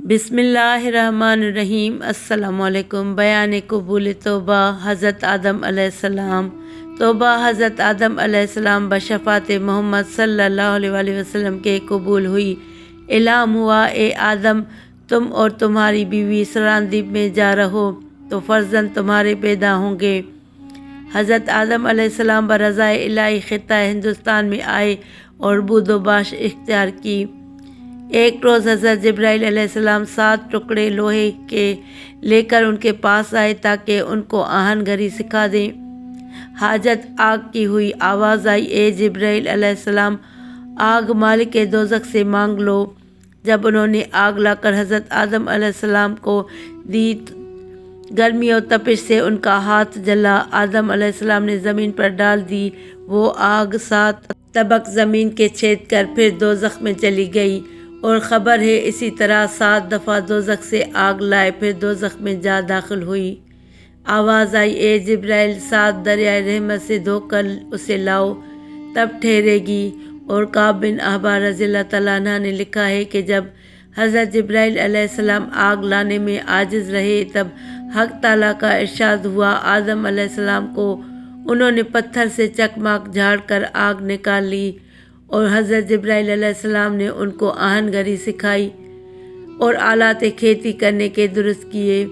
بسم اللہ الرحمن الرحیم۔ السلام علیکم۔ بیان قبول توبہ حضرت آدم علیہ السلام۔ توبہ حضرت آدم علیہ السلام بشفاعت محمد صلی اللہ علیہ وآلہ وسلم کے قبول ہوئی۔ اعلام ہوا، اے آدم، تم اور تمہاری بیوی سراندیپ میں جا رہو تو فرزند تمہارے پیدا ہوں گے۔ حضرت آدم علیہ السلام برضائے الہی خطہ ہندوستان میں آئے اور بود و باش اختیار کی۔ ایک روز حضرت جبرائیل علیہ السلام 7 ٹکڑے لوہے کے لے کر ان کے پاس آئے تاکہ ان کو آہن گری سکھا دیں۔ حاجت آگ کی ہوئی، آواز آئی، اے جبرائیل علیہ السلام، آگ مالک دوزخ سے مانگ لو۔ جب انہوں نے آگ لا کر حضرت آدم علیہ السلام کو دی، گرمی اور تپش سے ان کا ہاتھ جلا۔ آدم علیہ السلام نے زمین پر ڈال دی، وہ آگ 7 طبق زمین کے چھید کر پھر دوزخ میں چلی گئی، اور خبر ہے اسی طرح 7 دفعہ دوزخ سے آگ لائے پھر دوزخ میں جا داخل ہوئی۔ آواز آئی، اے جبرائیل، 7 دریائے رحمت سے دھو کر اسے لاؤ، تب ٹھہرے گی۔ اور کعب بن احبار رضی اللہ تعالیٰ عنہ نے لکھا ہے کہ جب حضرت جبرائیل علیہ السلام آگ لانے میں عاجز رہے تب حق تعالیٰ کا ارشاد ہوا، آدم علیہ السلام کو انہوں نے پتھر سے چکماک جھاڑ کر آگ نکال لی، اور حضرت جبرائیل علیہ السلام نے ان کو آہن گری سکھائی اور آلات کھیتی کرنے کے درست کیے۔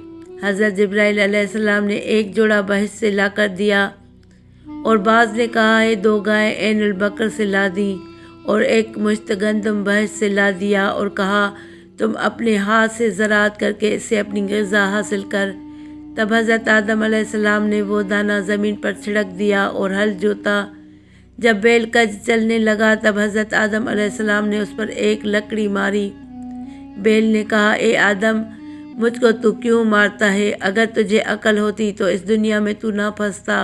حضرت جبرائیل علیہ السلام نے ایک جوڑا بہشت سے لا کر دیا، اور بعض نے کہا ہے 2 گائیں عین البقر سے لا دیں، اور ایک مشت گندم بہشت سے لا دیا، اور کہا تم اپنے ہاتھ سے زراعت کر کے اس سے اپنی غذا حاصل کر۔ تب حضرت آدم علیہ السلام نے وہ دانہ زمین پر چھڑک دیا اور ہل جوتا۔ جب بیل کج چلنے لگا تب حضرت آدم علیہ السلام نے اس پر ایک لکڑی ماری۔ بیل نے کہا، اے آدم، مجھ کو تو کیوں مارتا ہے؟ اگر تجھے عقل ہوتی تو اس دنیا میں تو نہ پھنستا۔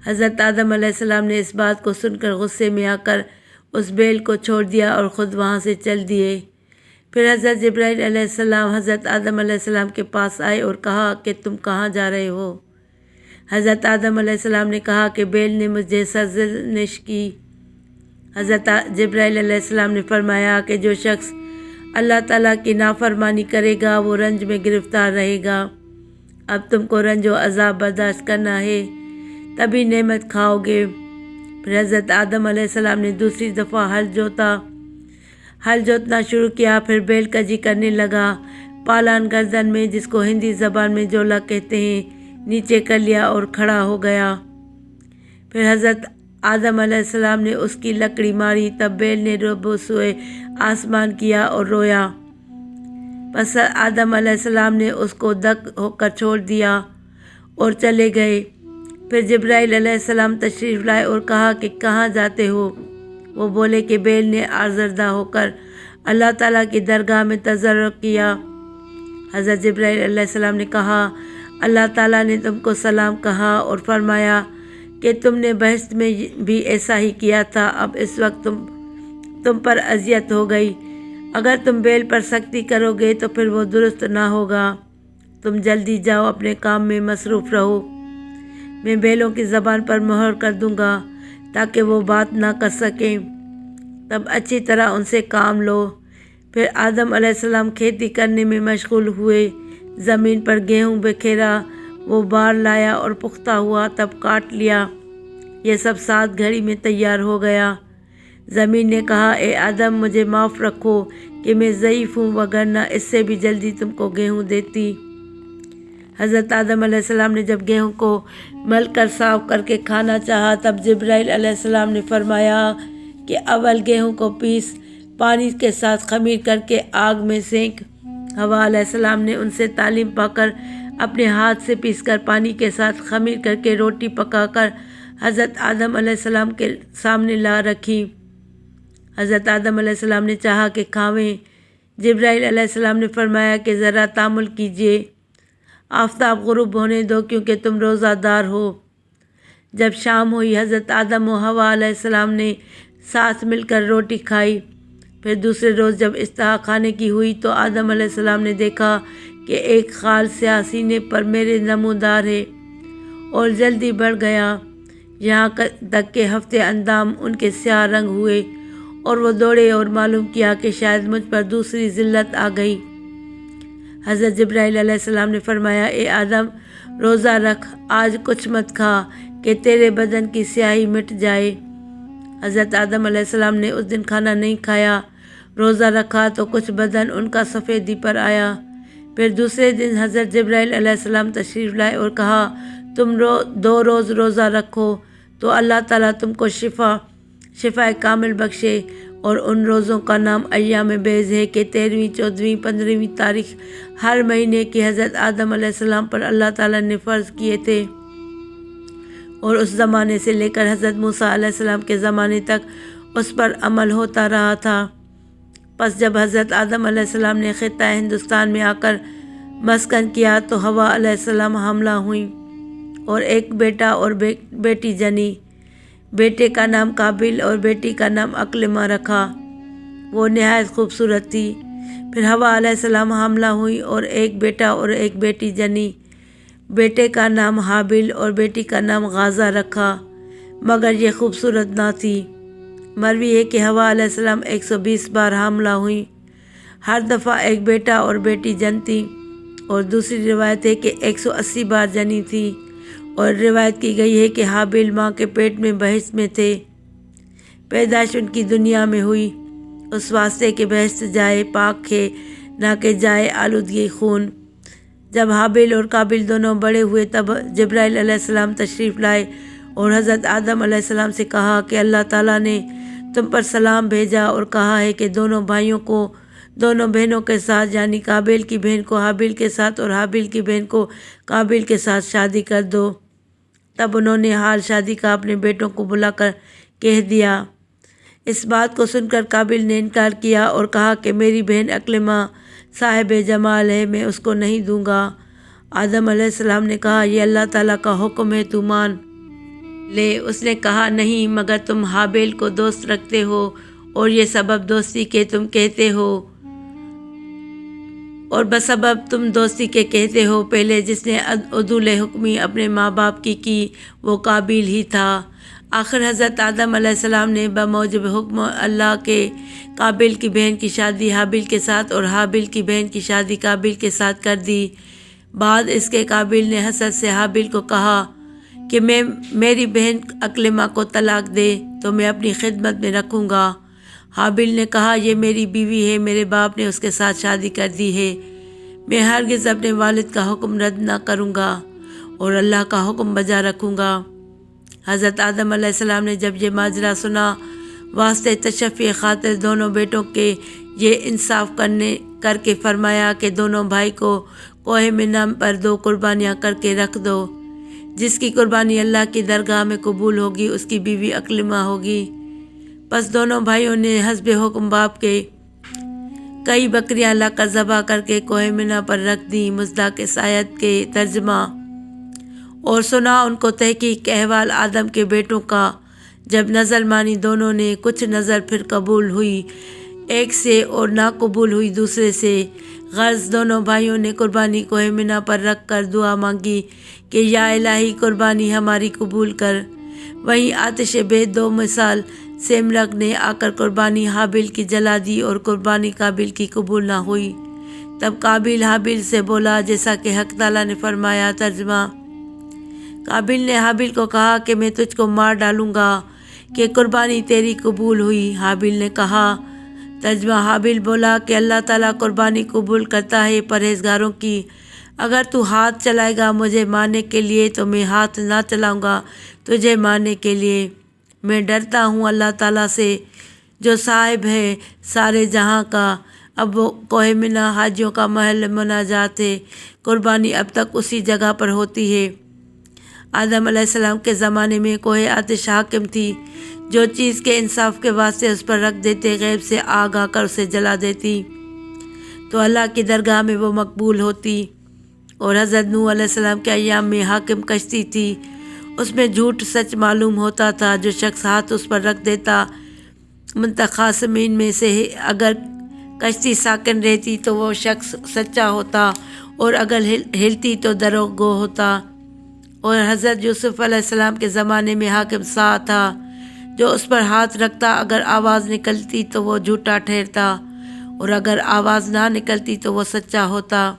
حضرت آدم علیہ السلام نے اس بات کو سن کر غصے میں آ کر اس بیل کو چھوڑ دیا اور خود وہاں سے چل دیے۔ پھر حضرت جبرائیل علیہ السلام حضرت آدم علیہ السلام کے پاس آئے اور کہا کہ تم کہاں جا رہے ہو؟ حضرت آدم علیہ السلام نے کہا کہ بیل نے مجھے سرزنش کی۔ حضرت جبرائیل علیہ السلام نے فرمایا کہ جو شخص اللہ تعالیٰ کی نافرمانی کرے گا وہ رنج میں گرفتار رہے گا۔ اب تم کو رنج و عذاب برداشت کرنا ہے، تبھی نعمت کھاؤ گے۔ پھر حضرت آدم علیہ السلام نے دوسری دفعہ ہل جوتنا شروع کیا، پھر بیل کجی کرنے لگا۔ پالان گردن میں، جس کو ہندی زبان میں جولا کہتے ہیں، نیچے کر لیا اور کھڑا ہو گیا۔ پھر حضرت آدم علیہ السلام نے اس کی لکڑی ماری، تب بیل نے ربو سوئے آسمان کیا اور رویا۔ پس آدم علیہ السلام نے اس کو دک ہو کر چھوڑ دیا اور چلے گئے۔ پھر جبرائیل علیہ السلام تشریف لائے اور کہا کہ کہاں جاتے ہو؟ وہ بولے کہ بیل نے آزردہ ہو کر اللہ تعالیٰ کی درگاہ میں تضرع کیا۔ حضرت جبرائیل علیہ السلام نے کہا، اللہ تعالیٰ نے تم کو سلام کہا اور فرمایا کہ تم نے بہشت میں بھی ایسا ہی کیا تھا، اب اس وقت تم پر اذیت ہو گئی۔ اگر تم بیل پر سختی کرو گے تو پھر وہ درست نہ ہوگا۔ تم جلدی جاؤ، اپنے کام میں مصروف رہو۔ میں بیلوں کی زبان پر مہر کر دوں گا تاکہ وہ بات نہ کر سکیں، تب اچھی طرح ان سے کام لو۔ پھر آدم علیہ السلام کھیتی کرنے میں مشغول ہوئے۔ زمین پر گیہوں بکھیرا، وہ بار لایا اور پختہ ہوا، تب کاٹ لیا۔ یہ سب 7 گھڑی میں تیار ہو گیا۔ زمین نے کہا، اے آدم، مجھے معاف رکھو کہ میں ضعیف ہوں، وگرنہ اس سے بھی جلدی تم کو گیہوں دیتی۔ حضرت آدم علیہ السلام نے جب گیہوں کو مل کر صاف کر کے کھانا چاہا تب جبرائیل علیہ السلام نے فرمایا کہ اول گیہوں کو پیس، پانی کے ساتھ خمیر کر کے آگ میں سینک۔ حوا علیہ السلام نے ان سے تعلیم پا کر اپنے ہاتھ سے پیس کر پانی کے ساتھ خمیر کر کے روٹی پکا کر حضرت آدم علیہ السلام کے سامنے لا رکھی۔ حضرت آدم علیہ السلام نے چاہا کہ کھاویں۔ جبرائیل علیہ السلام نے فرمایا کہ ذرا تأمل کیجیے، آفتاب غروب ہونے دو کیونکہ تم روزہ دار ہو۔ جب شام ہوئی حضرت آدم و حوا علیہ السلام نے ساتھ مل کر روٹی کھائی۔ پھر دوسرے روز جب استہا کھانے کی ہوئی تو آدم علیہ السلام نے دیکھا کہ ایک خال سیاہ سینے پر میرے نمودار ہے، اور جلدی بڑھ گیا، یہاں تک کہ ہفتے اندام ان کے سیاہ رنگ ہوئے اور وہ دوڑے اور معلوم کیا کہ شاید مجھ پر دوسری ذلت آ گئی۔ حضرت جبرائیل علیہ السلام نے فرمایا، اے آدم، روزہ رکھ، آج کچھ مت کھا کہ تیرے بدن کی سیاہی مٹ جائے۔ حضرت آدم علیہ السلام نے اس دن کھانا نہیں کھایا، روزہ رکھا تو کچھ بدن ان کا سفیدی پر آیا۔ پھر دوسرے دن حضرت جبرائیل علیہ السلام تشریف لائے اور کہا، تم 2 روز روزہ رکھو تو اللہ تعالیٰ تم کو شفا کامل بخشے، اور ان روزوں کا نام ایام بیض ہے کہ 13ویں، 14ویں، 15ویں تاریخ ہر مہینے کی حضرت آدم علیہ السلام پر اللہ تعالیٰ نے فرض کیے تھے، اور اس زمانے سے لے کر حضرت موسیٰ علیہ السلام کے زمانے تک اس پر عمل ہوتا رہا تھا۔ پس جب حضرت آدم علیہ السلام نے خطہ ہندوستان میں آ کر مسکن کیا تو حوا علیہ السلام حاملہ ہوئیں اور ایک بیٹا اور بیٹی جنی۔ بیٹے کا نام قابل اور بیٹی کا نام اکلمہ رکھا، وہ نہایت خوبصورت تھی۔ پھر حوا علیہ السلام حاملہ ہوئی اور ایک بیٹا اور ایک بیٹی جنی۔ بیٹے کا نام حابل اور بیٹی کا نام غازہ رکھا، مگر یہ خوبصورت نہ تھی۔ مروی ہے کہ حوا علیہ السلام 120 بار حاملہ ہوئیں، ہر دفعہ ایک بیٹا اور بیٹی جنتی، اور دوسری روایت ہے کہ 180 بار جنی تھی، اور روایت کی گئی ہے کہ حابل ماں کے پیٹ میں بہشت میں تھے۔ پیدائش ان کی دنیا میں ہوئی، اس واسطے کہ بہشت جائے پاک ہے، نہ کہ جائے آلودگی خون۔ جب حابل اور قابل دونوں بڑے ہوئے تب جبرائیل علیہ السلام تشریف لائے اور حضرت آدم علیہ السلام سے کہا کہ اللہ تعالیٰ نے تم پر سلام بھیجا اور کہا ہے کہ دونوں بھائیوں کو دونوں بہنوں کے ساتھ، یعنی قابل کی بہن کو حابل کے ساتھ اور حابل کی بہن کو قابل کے ساتھ شادی کر دو۔ تب انہوں نے حال شادی کا اپنے بیٹوں کو بلا کر کہہ دیا۔ اس بات کو سن کر قابل نے انکار کیا اور کہا کہ میری بہن اکلمہ صاحب جمال ہے، میں اس کو نہیں دوں گا۔ آدم علیہ السلام نے کہا، یہ اللہ تعالیٰ کا حکم ہے، تو مان لے۔ اس نے کہا، نہیں، مگر تم حابل کو دوست رکھتے ہو، اور یہ سبب دوستی کے تم کہتے ہو، اور بسبب تم دوستی کے کہتے ہو، پہلے جس نے عدول حکمی اپنے ماں باپ کی وہ قابل ہی تھا۔ آخر حضرت آدم علیہ السلام نے بموجب حکم اللہ کے قابل کی بہن کی شادی حابل کے ساتھ اور حابل کی بہن کی شادی قابل کے ساتھ کر دی۔ بعد اس کے قابل نے حسد سے حابل کو کہا کہ میری بہن اکلمہ کو طلاق دے تو میں اپنی خدمت میں رکھوں گا۔ حابل نے کہا، یہ میری بیوی ہے، میرے باپ نے اس کے ساتھ شادی کر دی ہے، میں ہرگز اپنے والد کا حکم رد نہ کروں گا اور اللہ کا حکم بجا رکھوں گا۔ حضرت آدم علیہ السلام نے جب یہ ماجرا سنا، واسطے تشفی خاطر دونوں بیٹوں کے یہ انصاف کر کے فرمایا کہ دونوں بھائی کو کوہ منہ پر 2 قربانیاں کر کے رکھ دو، جس کی قربانی اللہ کی درگاہ میں قبول ہوگی اس کی بیوی اکلمہ ہوگی۔ پس دونوں بھائیوں نے حسب حکم باپ کے کئی بکریاں لا کر ذبح کر کے کوہ منہ پر رکھ دیں۔ مصداق اس آیت کے ترجمہ اور سنا ان کو تحقیق احوال آدم کے بیٹوں کا۔ جب نظر مانی دونوں نے، کچھ نظر پھر قبول ہوئی ایک سے اور نہ قبول ہوئی دوسرے سے۔ غرض دونوں بھائیوں نے قربانی کوہ منہ پر رکھ کر دعا مانگی کہ یا الہی قربانی ہماری قبول کر۔ وہیں آتش بے 2 مثال سیمرغ نے آ کر قربانی حابل کی جلا دی اور قربانی قابل کی قبول نہ ہوئی۔ تب قابل حابل سے بولا جیسا کہ حق تعالیٰ نے فرمایا۔ ترجمہ قابل نے حابل کو کہا کہ میں تجھ کو مار ڈالوں گا کہ قربانی تیری قبول ہوئی۔ حابل نے کہا۔ ترجمہ حابل بولا کہ اللہ تعالیٰ قربانی قبول کرتا ہے پرہیزگاروں کی، اگر تو ہاتھ چلائے گا مجھے مارنے کے لیے تو میں ہاتھ نہ چلاؤں گا تجھے مارنے کے لیے۔ میں ڈرتا ہوں اللہ تعالیٰ سے جو صاحب ہے سارے جہاں کا۔ اب وہ کوہ منہ حاجیوں کا محل مناجات ہے، قربانی اب تک اسی جگہ پر ہوتی ہے۔ آدم علیہ السلام کے زمانے میں کوہ آتش حاکم تھی، جو چیز کے انصاف کے واسطے اس پر رکھ دیتے غیب سے آگ آ کر اسے جلا دیتی تو اللہ کی درگاہ میں وہ مقبول ہوتی۔ اور حضرت نوح علیہ السلام کے ایام میں حاکم کشتی تھی، اس میں جھوٹ سچ معلوم ہوتا تھا۔ جو شخص ہاتھ اس پر رکھ دیتا منتخاسمین میں سے اگر کشتی ساکن رہتی تو وہ شخص سچا ہوتا، اور اگر ہلتی تو دروغ گو ہوتا۔ اور حضرت یوسف علیہ السلام کے زمانے میں حاکم سا تھا، جو اس پر ہاتھ رکھتا اگر آواز نکلتی تو وہ جھوٹا ٹھہرتا، اور اگر آواز نہ نکلتی تو وہ سچا ہوتا۔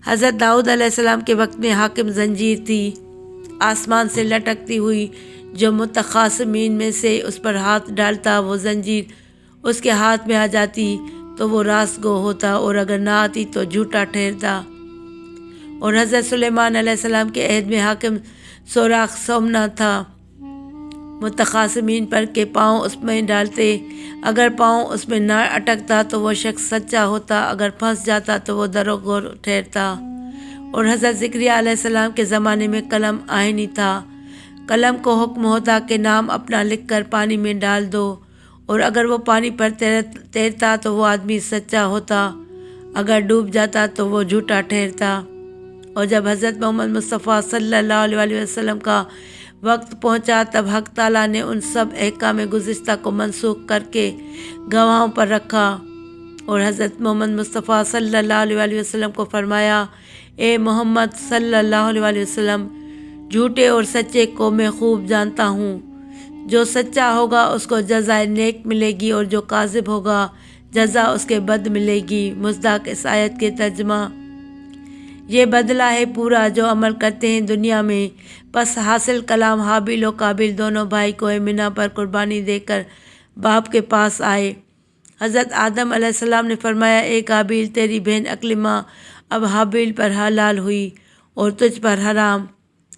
حضرت داؤد علیہ السلام کے وقت میں حاکم زنجیر تھی آسمان سے لٹکتی ہوئی، جو متخاصمین میں سے اس پر ہاتھ ڈالتا وہ زنجیر اس کے ہاتھ میں آ جاتی تو وہ راست گو ہوتا، اور اگر نہ آتی تو جھوٹا ٹھہرتا۔ اور حضرت سلیمان علیہ السلام کے عہد میں حاکم سوراخ سومنا تھا متخاصمین پر کہ پاؤں اس میں ڈالتے، اگر پاؤں اس میں نہ اٹکتا تو وہ شخص سچا ہوتا، اگر پھنس جاتا تو وہ دروغگو ٹھہرتا۔ اور حضرت زکریہ علیہ السلام کے زمانے میں قلم آئینی تھا، قلم کو حکم ہوتا کہ نام اپنا لکھ کر پانی میں ڈال دو، اور اگر وہ پانی پر تیرتا تو وہ آدمی سچا ہوتا، اگر ڈوب جاتا تو وہ جھوٹا ٹھہرتا۔ اور جب حضرت محمد مصطفیٰ صلی اللہ علیہ وسلم کا وقت پہنچا تب حق تعالیٰ نے ان سب احکام گزشتہ کو منسوخ کر کے گواہوں پر رکھا، اور حضرت محمد مصطفیٰ صلی اللہ علیہ وسلم کو فرمایا، اے محمد صلی اللہ علیہ وسلم، جھوٹے اور سچے کو میں خوب جانتا ہوں، جو سچا ہوگا اس کو جزائے نیک ملے گی، اور جو کاذب ہوگا جزا اس کے بد ملے گی۔ مصداق اس آیت کے ترجمہ: یہ بدلہ ہے پورا جو عمل کرتے ہیں دنیا میں۔ پس حاصل کلام حابیل و قابیل دونوں بھائی کوہ مینا پر قربانی دے کر باپ کے پاس آئے۔ حضرت آدم علیہ السلام نے فرمایا، اے قابیل، تیری بہن اکلمہ اب حابیل پر حلال ہوئی اور تجھ پر حرام۔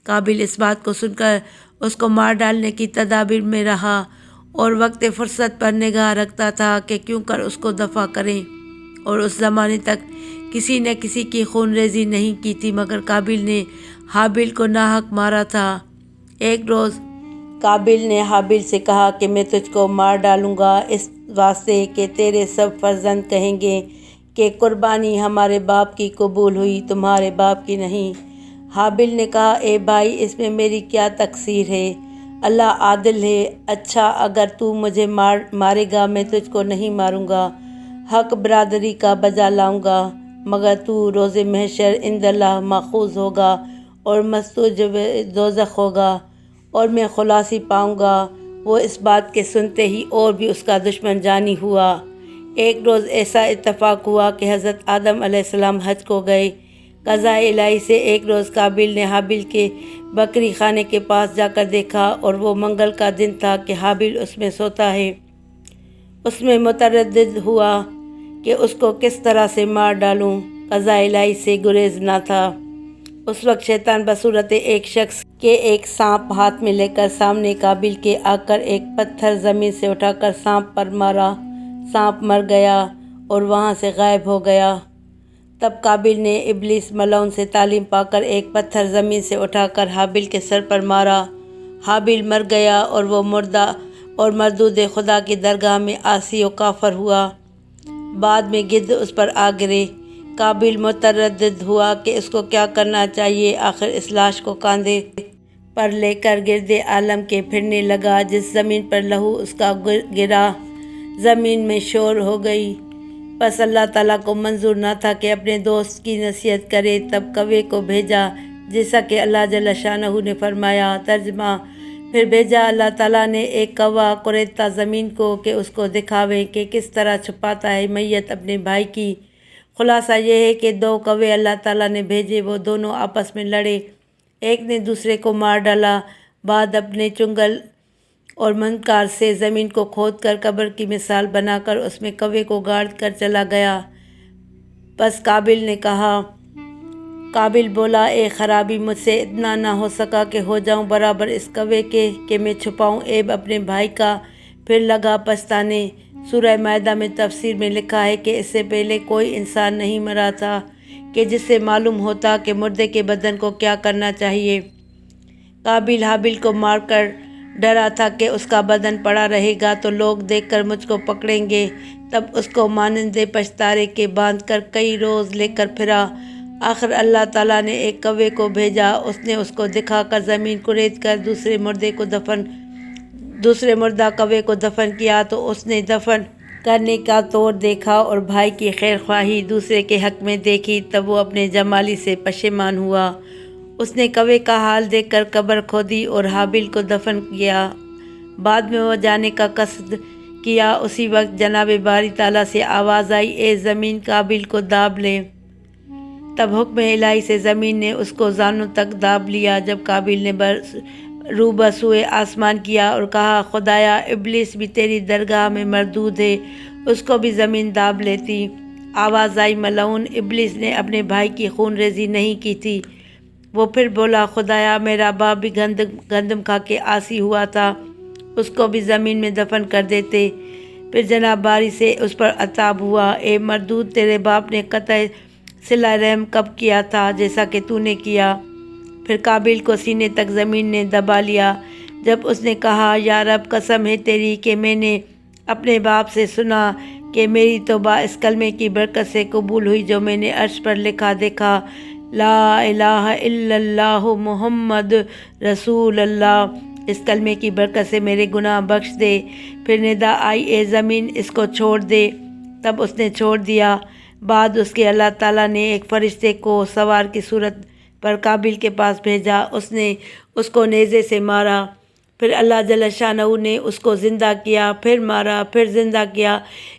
قابیل اس بات کو سن کر اس کو مار ڈالنے کی تدابیر میں رہا، اور وقت فرصت پر نگاہ رکھتا تھا کہ کیوں کر اس کو دفع کریں، اور اس زمانے تک کسی نے کسی کی خون ریزی نہیں کی تھی مگر قابیل نے حابیل کو ناحق مارا تھا۔ ایک روز قابیل نے حابیل سے کہا کہ میں تجھ کو مار ڈالوں گا اس واسطے کہ تیرے سب فرزند کہیں گے کہ قربانی ہمارے باپ کی قبول ہوئی، تمہارے باپ کی نہیں۔ حابیل نے کہا، اے بھائی، اس میں میری کیا تقصیر ہے؟ اللہ عادل ہے۔ اچھا، اگر تو مجھے مارے گا میں تجھ کو نہیں ماروں گا، حق برادری کا بجا لاؤں گا، مگر تو روز محشر عند اللہ ماخوذ ہوگا اور مستوجب دوزخ ہوگا، اور میں خلاصی پاؤں گا۔ وہ اس بات کے سنتے ہی اور بھی اس کا دشمن جانی ہوا۔ ایک روز ایسا اتفاق ہوا کہ حضرت آدم علیہ السلام حج کو گئے۔ قضاء الہی سے ایک روز قابیل نے حابیل کے بکری خانے کے پاس جا کر دیکھا، اور وہ منگل کا دن تھا کہ حابیل اس میں سوتا ہے۔ اس میں متردد ہوا کہ اس کو کس طرح سے مار ڈالوں، قضاء الہی سے گریز نہ تھا۔ اس وقت شیطان بصورت ایک شخص کے ایک سانپ ہاتھ میں لے کر سامنے قابیل کے آ کر ایک پتھر زمین سے اٹھا کر سانپ پر مارا، سانپ مر گیا اور وہاں سے غائب ہو گیا۔ تب قابیل نے ابلیس ملعون سے تعلیم پا کر ایک پتھر زمین سے اٹھا کر حابیل کے سر پر مارا، حابیل مر گیا اور وہ مردہ اور مردود خدا کی درگاہ میں عاصی و کافر ہوا۔ بعد میں گدھ اس پر آ گرے۔ قابیل متردد ہوا کہ اس کو کیا کرنا چاہیے، آخر اس لاش کو کاندھے پر لے کر گرد عالم کے پھرنے لگا۔ جس زمین پر لہو اس کا گرا زمین میں شور ہو گئی۔ بس اللہ تعالیٰ کو منظور نہ تھا کہ اپنے دوست کی نصیحت کرے، تب کوے کو بھیجا، جیسا کہ اللہ جل شانہ نے فرمایا۔ ترجمہ: پھر بھیجا اللہ تعالیٰ نے ایک کوا قریدتا زمین کو کہ اس کو دکھاوے کہ کس طرح چھپاتا ہے میت اپنے بھائی کی۔ خلاصہ یہ ہے کہ دو کوے اللہ تعالیٰ نے بھیجے، وہ دونوں آپس میں لڑے، ایک نے دوسرے کو مار ڈالا۔ بعد اپنے چنگل اور منقار سے زمین کو کھود کر قبر کی مثال بنا کر اس میں کوے کو گاڑ کر چلا گیا۔ بس قابیل نے کہا، قابیل بولا، اے خرابی، مجھ سے اتنا نہ ہو سکا کہ ہو جاؤں برابر اس کوے کے کہ میں چھپاؤں عیب اپنے بھائی کا۔ پھر لگا پچھتانے۔ سورہ مائدہ میں تفسیر میں لکھا ہے کہ اس سے پہلے کوئی انسان نہیں مرا تھا کہ جس سے معلوم ہوتا کہ مردے کے بدن کو کیا کرنا چاہیے۔ قابیل حابیل کو مار کر ڈرا تھا کہ اس کا بدن پڑا رہے گا تو لوگ دیکھ کر مجھ کو پکڑیں گے، تب اس کو مانند پشتارے کے باندھ کر کئی روز لے کر پھرا۔ آخر اللہ تعالیٰ نے ایک کوے کو بھیجا، اس نے اس کو دکھا کر زمین کرید کر دوسرے مردہ کوے کو دفن کیا، تو اس نے دفن کرنے کا طور دیکھا اور بھائی کی خیر خواہی دوسرے کے حق میں دیکھی، تب وہ اپنے جمالی سے پشیمان ہوا۔ اس نے کوے کا حال دیکھ کر قبر کھودی اور حابیل کو دفن کیا۔ بعد میں وہ جانے کا قصد کیا، اسی وقت جناب باری تعالیٰ سے آواز آئی، اے زمین قابل کو داب لے۔ تب حکم الہی سے زمین نے اس کو زانوں تک داب لیا۔ جب قابل نے رو بسوئے آسمان کیا اور کہا، خدایا ابلیس بھی تیری درگاہ میں مردود ہے، اس کو بھی زمین داب لیتی۔ آواز آئی، ملعون ابلیس نے اپنے بھائی کی خون ریزی نہیں کی تھی۔ وہ پھر بولا، خدایا میرا باپ بھی گندم کھا کے عاصی ہوا تھا، اس کو بھی زمین میں دفن کر دیتے۔ پھر جناب باری سے اس پر عتاب ہوا، اے مردود، تیرے باپ نے قطع صلہ رحم کب کیا تھا جیسا کہ تو نے کیا؟ پھر قابل کو سینے تک زمین نے دبا لیا۔ جب اس نے کہا، یا رب قسم ہے تیری کہ میں نے اپنے باپ سے سنا کہ میری توبہ اس کلمے کی برکت سے قبول ہوئی جو میں نے عرش پر لکھا دیکھا، لا الہ الا اللہ محمد رسول اللہ، اس کلمے کی برکت سے میرے گناہ بخش دے۔ پھر ندا آئی، اے زمین اس کو چھوڑ دے۔ تب اس نے چھوڑ دیا۔ بعد اس کے اللہ تعالیٰ نے ایک فرشتے کو سوار کی صورت پر قابل کے پاس بھیجا، اس نے اس کو نیزے سے مارا۔ پھر اللہ جل شانہ نے اس کو زندہ کیا، پھر مارا، پھر زندہ کیا۔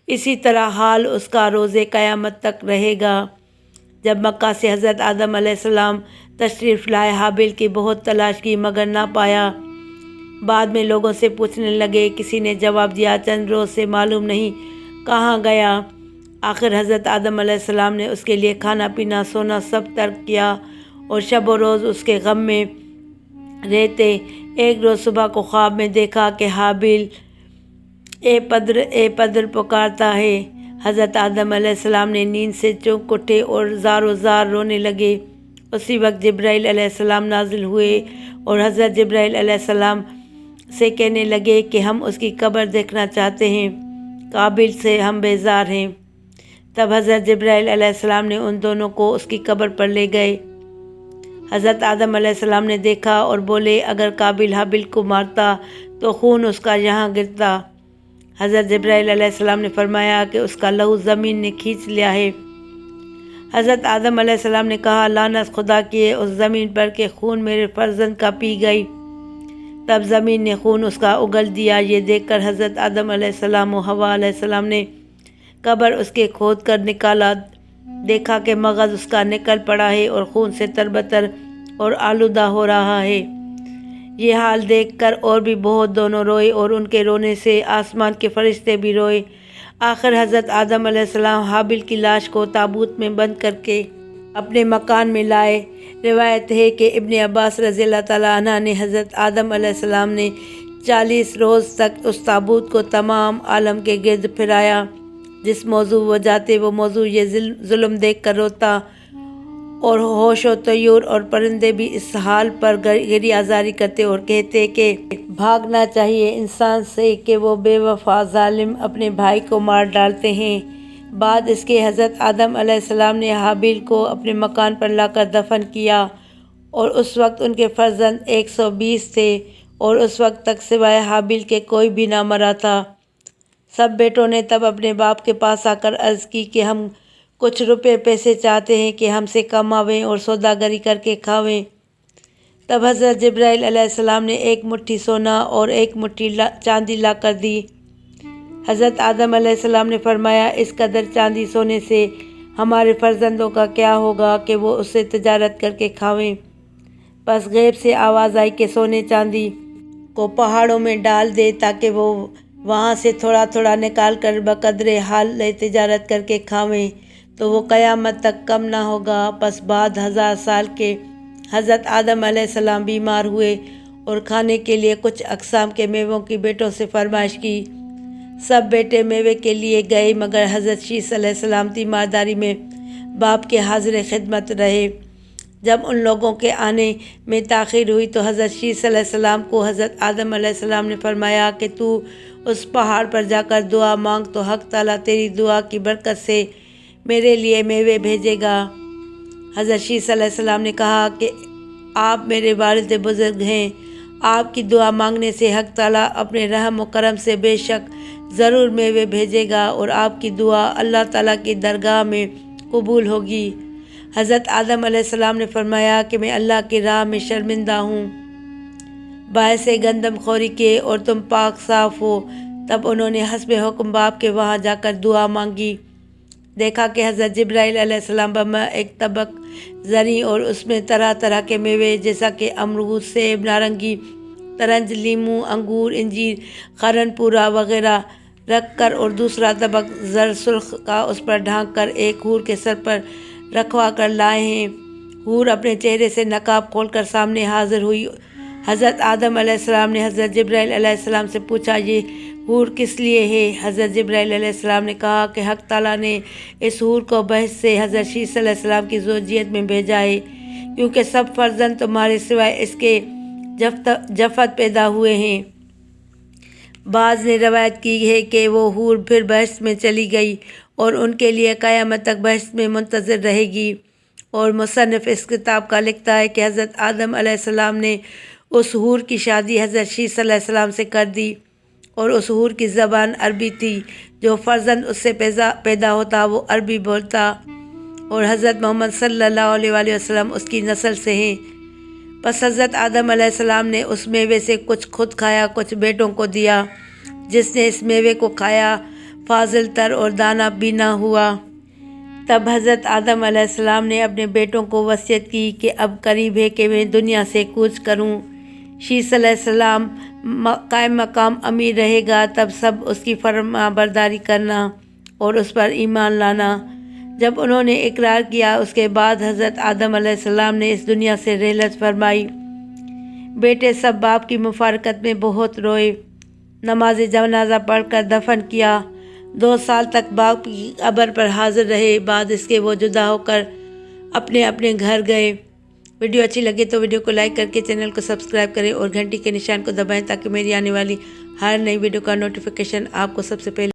اسی طرح حال اس کا روز قیامت تک رہے گا۔ جب مکہ سے حضرت آدم علیہ السلام تشریف لائے، حابل کی بہت تلاش کی مگر نہ پایا۔ بعد میں لوگوں سے پوچھنے لگے، کسی نے جواب دیا، چند روز سے معلوم نہیں کہاں گیا۔ آخر حضرت آدم علیہ السلام نے اس کے لیے کھانا پینا سونا سب ترک کیا اور شب و روز اس کے غم میں رہتے۔ ایک روز صبح کو خواب میں دیکھا کہ حابل اے پدر پکارتا ہے۔ حضرت آدم علیہ السلام نے نیند سے چونک اٹھے اور زار و زار رونے لگے۔ اسی وقت جبرائیل علیہ السلام نازل ہوئے اور حضرت جبرائیل علیہ السلام سے کہنے لگے کہ ہم اس کی قبر دیکھنا چاہتے ہیں، قابل سے ہم بیزار ہیں۔ تب حضرت جبرائیل علیہ السلام نے ان دونوں کو اس کی قبر پر لے گئے۔ حضرت آدم علیہ السلام نے دیکھا اور بولے، اگر قابل حابل کو مارتا تو خون اس کا یہاں گرتا۔ حضرت جبرائیل علیہ السلام نے فرمایا کہ اس کا لہو زمین نے کھینچ لیا ہے۔ حضرت آدم علیہ السلام نے کہا، لعنت خدا کی ہے اس زمین پر کہ خون میرے فرزند کا پی گئی۔ تب زمین نے خون اس کا اگل دیا۔ یہ دیکھ کر حضرت آدم علیہ السلام و حوا علیہ السلام نے قبر اس کے کھود کر نکالا، دیکھا کہ مغز اس کا نکل پڑا ہے اور خون سے تربتر اور آلودہ ہو رہا ہے۔ یہ حال دیکھ کر اور بھی بہت دونوں روئے اور ان کے رونے سے آسمان کے فرشتے بھی روئے۔ آخر حضرت آدم علیہ السلام حابل کی لاش کو تابوت میں بند کر کے اپنے مکان میں لائے۔ روایت ہے کہ ابن عباس رضی اللہ تعالیٰ عنہ نے حضرت آدم علیہ السلام نے 40 روز تک اس تابوت کو تمام عالم کے گرد پھرایا۔ جس موضوع وہ جاتے وہ موضوع یہ ظلم دیکھ کر روتا، اور ہوش و طیور اور پرندے بھی اس حال پر گریہ آزاری کرتے اور کہتے کہ بھاگنا چاہیے انسان سے کہ وہ بے وفا ظالم اپنے بھائی کو مار ڈالتے ہیں۔ بعد اس کے حضرت آدم علیہ السلام نے حابل کو اپنے مکان پر لا کر دفن کیا، اور اس وقت ان کے فرزند 120 تھے، اور اس وقت تک سوائے حابل کے کوئی بھی نہ مرا تھا۔ سب بیٹوں نے تب اپنے باپ کے پاس آ کر عرض کی کہ ہم کچھ روپے پیسے چاہتے ہیں کہ ہم سے کماویں اور سوداگری کر کے کھاویں۔ تب حضرت جبرائیل علیہ السلام نے 1 مٹھی سونا اور 1 مٹھی چاندی لا کر دی۔ حضرت آدم علیہ السلام نے فرمایا، اس قدر چاندی سونے سے ہمارے فرزندوں کا کیا ہوگا کہ وہ اس سے تجارت کر کے کھاویں۔ بس غیب سے آواز آئی کہ سونے چاندی کو پہاڑوں میں ڈال دے تاکہ وہ وہاں سے تھوڑا تھوڑا نکال کر بقدر حال تجارت کر کے کھاویں، تو وہ قیامت تک کم نہ ہوگا۔ پس بعد 1000 سال کے حضرت آدم علیہ السلام بیمار ہوئے اور کھانے کے لیے کچھ اقسام کے میووں کی بیٹوں سے فرمائش کی۔ سب بیٹے میوے کے لیے گئے مگر حضرت شیث علیہ السلام تیمارداری میں باپ کے حاضر خدمت رہے۔ جب ان لوگوں کے آنے میں تاخیر ہوئی تو حضرت شیث علیہ السلام کو حضرت آدم علیہ السلام نے فرمایا کہ تو اس پہاڑ پر جا کر دعا مانگ تو حق تعالیٰ تیری دعا کی برکت سے میرے لیے میوے بھیجے گا۔ حضرت شیث علیہ السلام نے کہا کہ آپ میرے والد بزرگ ہیں، آپ کی دعا مانگنے سے حق تعالیٰ اپنے رحم و کرم سے بے شک ضرور میوے بھیجے گا اور آپ کی دعا اللہ تعالیٰ کی درگاہ میں قبول ہوگی۔ حضرت آدم علیہ السلام نے فرمایا کہ میں اللہ کی راہ میں شرمندہ ہوں۔ باعث گندم خوری کے اور تم پاک صاف ہو۔ تب انہوں نے حسب حکم باپ کے وہاں جا کر دعا مانگی۔ دیکھا کہ حضرت جبرائیل علیہ السلام بما ایک طبق زرعی اور اس میں طرح طرح کے میوے جیسا کہ امرود، سیب، نارنگی، ترنج، لیموں، انگور، انجیر، قرن پورا وغیرہ رکھ کر اور دوسرا طبق زر سرخ کا اس پر ڈھانک کر ایک حور کے سر پر رکھوا کر لائے ہیں۔ حور اپنے چہرے سے نقاب کھول کر سامنے حاضر ہوئی۔ حضرت آدم علیہ السلام نے حضرت جبرائیل علیہ السلام سے پوچھا، یہ حور کس لیے ہے؟ حضرت جبرائیل علیہ السلام نے کہا کہ حق تعالیٰ نے اس حور کو بہشت سے حضرت شیس علیہ السلام کی زوجیت میں بھیجا ہے، کیونکہ سب فرزند تمہارے سوائے اس کے جفت پیدا ہوئے ہیں۔ بعض نے روایت کی ہے کہ وہ حور پھر بہشت میں چلی گئی اور ان کے لیے قیامت تک بہشت میں منتظر رہے گی۔ اور مصنف اس کتاب کا لکھتا ہے کہ حضرت آدم علیہ السلام نے اس حور کی شادی حضرت شیس علیہ السلام سے کر دی، اور اس حور کی زبان عربی تھی۔ جو فرزند اس سے پیدا ہوتا وہ عربی بولتا، اور حضرت محمد صلی اللہ علیہ وآلہ وسلم اس کی نسل سے ہیں۔ پس حضرت آدم علیہ السلام نے اس میوے سے کچھ خود کھایا، کچھ بیٹوں کو دیا۔ جس نے اس میوے کو کھایا فاضل تر اور دانا بینا ہوا۔ تب حضرت آدم علیہ السلام نے اپنے بیٹوں کو وصیت کی کہ اب قریب ہے کہ میں دنیا سے کوچ کروں۔ شیس علیہ السلام قائم مقام امیر رہے گا، تب سب اس کی فرما برداری کرنا اور اس پر ایمان لانا۔ جب انہوں نے اقرار کیا، اس کے بعد حضرت آدم علیہ السلام نے اس دنیا سے رحلت فرمائی۔ بیٹے سب باپ کی مفارقت میں بہت روئے، نماز جنازہ پڑھ کر دفن کیا۔ 2 سال تک باپ کی قبر پر حاضر رہے، بعد اس کے وہ جدا ہو کر اپنے اپنے گھر گئے۔ ویڈیو اچھی لگے تو ویڈیو کو لائک کر کے چینل کو سبسکرائب کریں اور گھنٹی کے نشان کو دبائیں تاکہ میری آنے والی ہر نئی ویڈیو کا نوٹیفیکیشن آپ کو سب سے پہلے